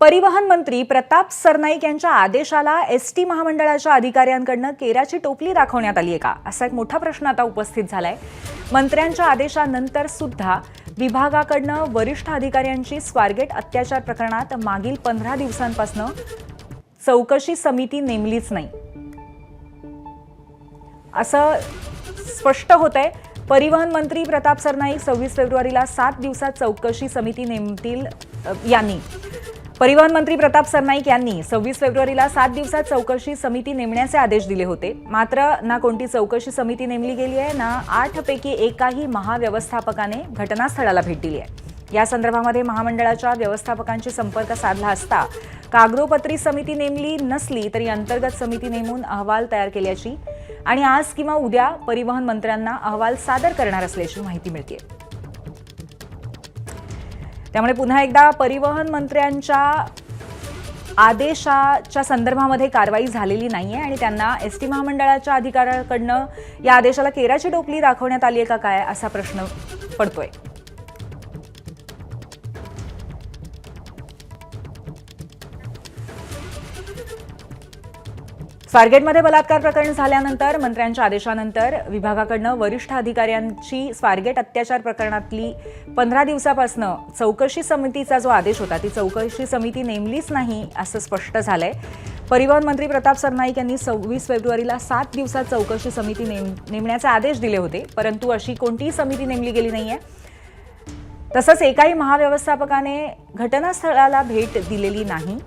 परिवहन मंत्री प्रताप सरनाईक यांच्या आदेशाला एसटी महामंडळाच्या अधिकाऱ्यांकडून केराची टोपली दाखवण्यात आली आहे का, असा एक मोठा प्रश्न आता उपस्थित झालाय। मंत्र्यांच्या आदेशानंतर सुद्धा विभागाकडून वरिष्ठ अधिकाऱ्यांची स्वारगेट अत्याचार प्रकरणात मागील 15 दिवसांपासून चौकशी समिती नेमलीच नाही, असं स्पष्ट होतंय। परिवहन मंत्री प्रताप सरनाईक 26 फेब्रुवारीला 7 दिवसात चौकशी समिती नेमतील परिवहन मंत्री प्रताप सरनाईक यांनी 26 फेब्रुवारीला 7 दिवसात चौकशी समिती नेमण्याचे आदेश दिले होते। मात्र ना कोणती चौकशी समिती नेमली गेली आहे, ना 8 पैकी एकाही महाव्यवस्थापकाने घटनास्थळाला भेट दिली आहे। या संदर्भामध्ये महामंडळाच्या व्यवस्थापकांशी संपर्क साधला असता कागदोपत्री समिती नेमली नसली तरी अंतर्गत समिती नेमून अहवाल तयार केल्याची आणि आज किंवा उद्या परिवहन मंत्र्यांना अहवाल सादर करणार असल्याची माहिती मिळते। त्यामुळे पुन्हा एकदा परिवहन मंत्र्यांच्या आदेशाच्या संदर्भामध्ये कारवाई झालेली नाहीये आणि त्यांना एसटी महामंडळाच्या अधिकाऱ्यांकडून या आदेशाला केराची टोपली दाखवण्यात आली आहे का काय, असा प्रश्न पडतोय। स्वारगेटमध्ये बलात्कार प्रकरण झाल्यानंतर मंत्र्यांच्या आदेशानंतर विभागाकडून वरिष्ठ अधिकाऱ्यांची स्वारगेट अत्याचार प्रकरणातली 15 दिवसापासून चौकशी समितीचा जो आदेश होता ती चौकशी समिती नेमलीच नाही, असं स्पष्ट झालंय। परिवहन मंत्री प्रताप सरनाईक यांनी 26 फेब्रुवारीला 7 दिवसात चौकशी समिती नेमण्याचे आदेश दिले होते, परंतु अशी कोणतीही समिती नेमली गेली नाहीये। तसंच एकाही महाव्यवस्थापकाने घटनास्थळाला भेट दिलेली नाही।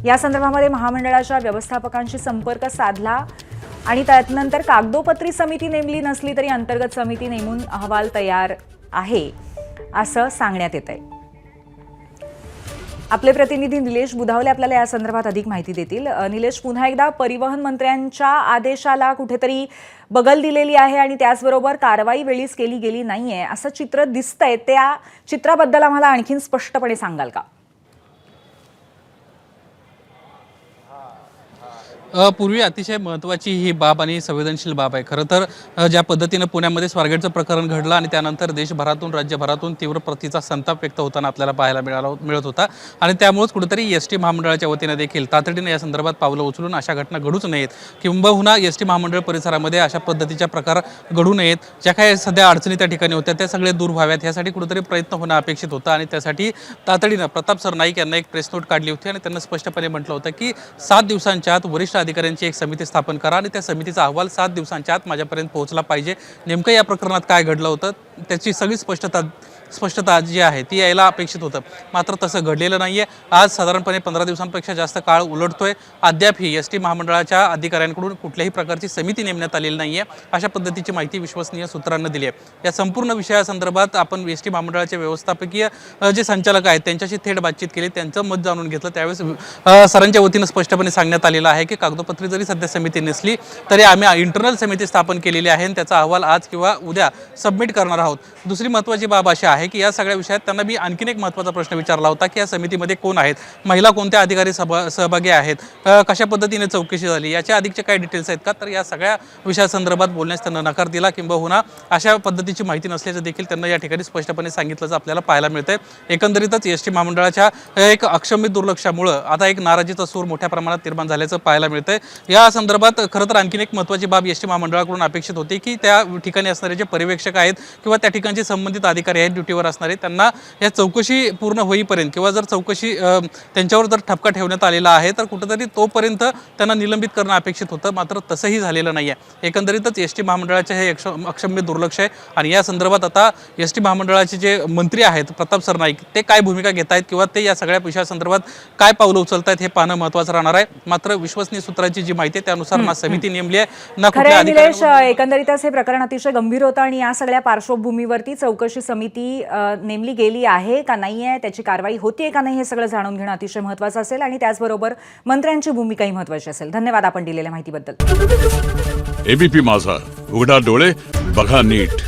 या संदर्भामध्ये महामंडळाच्या व्यवस्थापकांशी संपर्क साधला आणि त्यानंतर कागदोपत्री समिती नेमली नसली तरी अंतर्गत समिती नेमून अहवाल तयार आहे, असं सांगण्यात येतंय। आपले प्रतिनिधी निलेश बुधावले आपल्याला या संदर्भात अधिक माहिती देतील। निलेश, पुन्हा एकदा परिवहन मंत्र्यांच्या आदेशाला कुठेतरी बगल दिलेली आहे आणि त्याचबरोबर कारवाई वेळीच केली गेली नाहीये, असं चित्र दिसतंय। त्या चित्राबद्दल आम्हाला आणखीन स्पष्टपणे सांगाल का? पूर्वी अतिशय महत्त्वाची ही बाब आणि संवेदनशील बाब आहे। खरं तर ज्या पद्धतीनं पुण्यामध्ये स्वारगेटचं प्रकरण घडलं आणि त्यानंतर देशभरातून राज्यभरातून तीव्र प्रतीचा संताप व्यक्त होताना आपल्याला पाहायला मिळत होता आणि त्यामुळेच कुठेतरी एसटी महामंडळाच्या वतीने देखील तातडीने या संदर्भात पावलं उचलून अशा घटना घडूच नयेत, किंबहुना एसटी महामंडळ परिसरामध्ये अशा पद्धतीच्या प्रकार घडू नयेत। ज्या काही सध्या अडचणी त्या ठिकाणी होत्या त्या सगळे दूर व्हाव्यात यासाठी कुठेतरी प्रयत्न होणं अपेक्षित होतं आणि त्यासाठी तातडीनं प्रताप सरनाईक यांना एक प्रेस नोट काढली होती आणि त्यांना स्पष्टपणे म्हटलं होतं की 7 दिवसांच्या आत वरिष्ठ अधिकाऱ्यांची एक समिती स्थापन करा आणि त्या समितीचा अहवाल 7 दिवसांच्या आत माझ्यापर्यंत पोहोचला पाहिजे। नेमकं या प्रकरणात काय घडलं होतं त्याची सगळी स्पष्टता जी आहे ती यायला अपेक्षित होतं, मात्र तसं घडलेलं नाहीये। आज साधारणपणे 15 दिवसांपेक्षा जास्त काळ उलटतोय, अद्यापही एसटी महामंडळाच्या अधिकाऱ्यांकडून कुठल्याही प्रकारची समिती नेमण्यात आलेली नाहीये, अशा पद्धतीची माहिती विश्वसनीय सूत्रांनी दिली आहे। या संपूर्ण विषयासंदर्भात आपण एसटी महामंडळाचे व्यवस्थापकीय जे संचालक आहेत त्यांच्याशी थेट बातचीत केली, त्यांचं मत जाणून घेतलं। त्यावेळेस सरांच्या वतीनं स्पष्टपणे सांगण्यात आलेलं आहे की कागदोपत्री जरी सध्या समिती नसली तरी आम्ही इंटरनल समिती स्थापन केलेली आहे आणि त्याचा अहवाल आज किंवा उद्या सबमिट करणार आहोत। दुसरी महत्त्वाची बाब अशी आहे की या सगळ्या विषयात त्यांना मी आणखीन एक महत्त्वाचा प्रश्न विचारला होता की या समितीमध्ये कोण आहेत, महिला कोणत्या अधिकारी सहभागी आहेत, कशा पद्धतीने चौकशी झाली, याच्या अधिकचे काही डिटेल्स आहेत का, तर या सगळ्या विषयासंदर्भात बोलण्यास त्यांना नकार दिला, किंबहुना अशा पद्धतीची माहिती नसल्याचं देखील त्यांना या ठिकाणी स्पष्टपणे सांगितल्याचं आपल्याला पाहायला मिळतंय। एकंदरीतच एसटी महामंडळाच्या एक अक्षम्य दुर्लक्षामुळं आता एक नाराजीचा सूर मोठ्या प्रमाणात निर्माण झाल्याचं पाहायला मिळतंय। या संदर्भात खरं तर आणखीन एक महत्त्वाची बाब एसटी महामंडळाकडून अपेक्षित होती की त्या ठिकाणी असणारे जे पर्यवेक्षक आहेत किंवा त्या ठिकाणचे संबंधित अधिकारी आहेत ड्युटीवर असणारे, त्यांना या चौकशी पूर्ण होईपर्यंत किंवा जर चौकशी त्यांच्यावर जर ठपका ठेवण्यात आलेला आहे तर कुठेतरी तोपर्यंत त्यांना निलंबित करणं अपेक्षित होतं, मात्र तसंही झालेलं नाही आहे। एकंदरीतच एसटी महामंडळाचे हे अक्षम्य दुर्लक्ष आहे आणि या संदर्भात आता एसटी महामंडळाचे जे मंत्री आहेत प्रताप सरनाईक ते काय भूमिका घेत आहेत किंवा ते या सगळ्या विषयासंदर्भात काय पावलं उचलत आहेत हे पाहणं महत्त्वाचं राहणार आहे। मात्र विश्वसनीय सूत्रांची जी माहिती आहे त्यानुसार ना समिती नेमली आहे ना कुठल्या निलेश, एकंदरीतच हे प्रकरण अतिशय गंभीर होतं आणि या सगळ्या पार्श्वभूमीवरती चौकशी समिती नेमली गेली आहे का नाहीये, त्याची कारवाई होतीये का नाही, हे सगळं जाणून घेणं अतिशय महत्त्वाचं असेल आणि त्याचबरोबर मंत्र्यांची भूमिकाही महत्त्वाची असेल। धन्यवाद आपण दिलेल्या माहितीबद्दल। एबीपी माझा, उघडा डोळे बघा नीट।